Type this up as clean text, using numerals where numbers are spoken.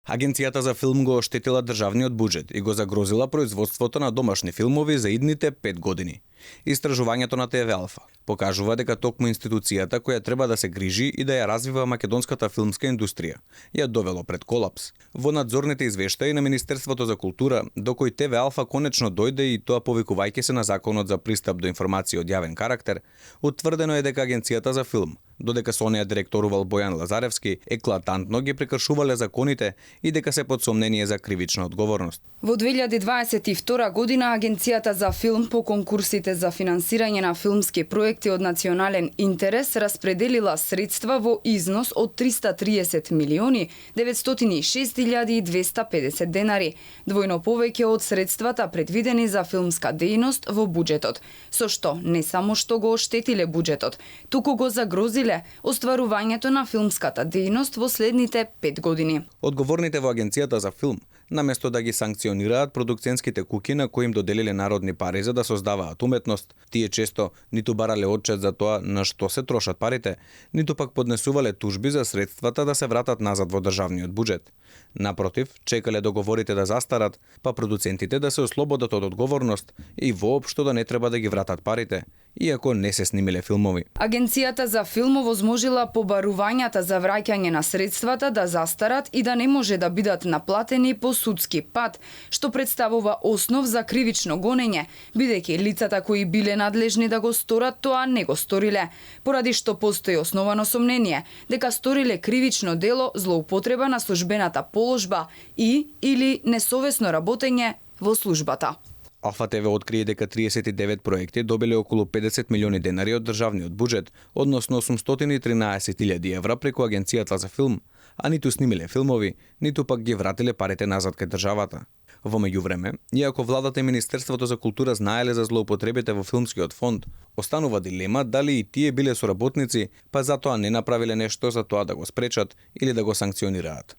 Агенцијата за филм го оштетила државниот буџет и го загрозила производството на домашни филмови за идните 5 години. Истражувањето на ТВ Алфа покажува дека токму институцијата која треба да се грижи и да ја развива македонската филмска индустрија ја довело пред колапс. Во надзорните извештаи на Министерството за култура, до кој ТВ Алфа конечно дојде и тоа повикувајќи се на Законот за пристап до информации од јавен карактер, утврдено е дека Агенцијата за филм, додека со неја директорувал Бојан Лазаревски, еклатантно ги прекршувале законите и дека се под сомнение за кривична одговорност. Во 2022 година Агенцијата за филм по конкурсите за финансирање на филмски проекти од национален интерес распределила средства во износ од 330 милиони 906.250 денари, двојно повеќе од средствата предвидени за филмска дејност во буџетот, со што не само што го оштетиле буџетот, туку го загрозиле остварувањето на филмската дејност во следните 5 години. Одговорните во Агенцијата за филм, наместо да ги санкционираат продукцијските куќи на кои им доделиле народни пари за да создаваат уметност, тие често ниту барале отчет за тоа на што се трошат парите, ниту пак поднесувале тужби за средствата да се вратат назад во државниот буџет. Напротив, чекале договорите да застарат, па продуцентите да се ослободат од одговорност и воопшто да не треба да ги вратат парите, иако не се снимиле филмови. Агенцијата за филм овозможила побарувањата за враќање на средствата да застарат и да не може да бидат наплатени по судски пат, што представува основ за кривично гонење, бидејќи лицата кои биле надлежни да го сторат тоа не го сториле, поради што постои основано сомнение дека сториле кривично дело злоупотреба на службената положба и или несовесно работење во службата. Алфа ТВ открие дека 39 проекти добиле околу 50 милиони денари од државниот буџет, односно 813.000 евра преку Агенцијата за филм, а ниту снимиле филмови, ниту пак ги вратиле парите назад кај државата. Во меѓувреме, иако владата и Министерството за култура знаеле за злоупотребите во филмскиот фонд, останува дилема дали и тие биле соработници, па затоа не направиле нешто за тоа да го спречат или да го санкционираат.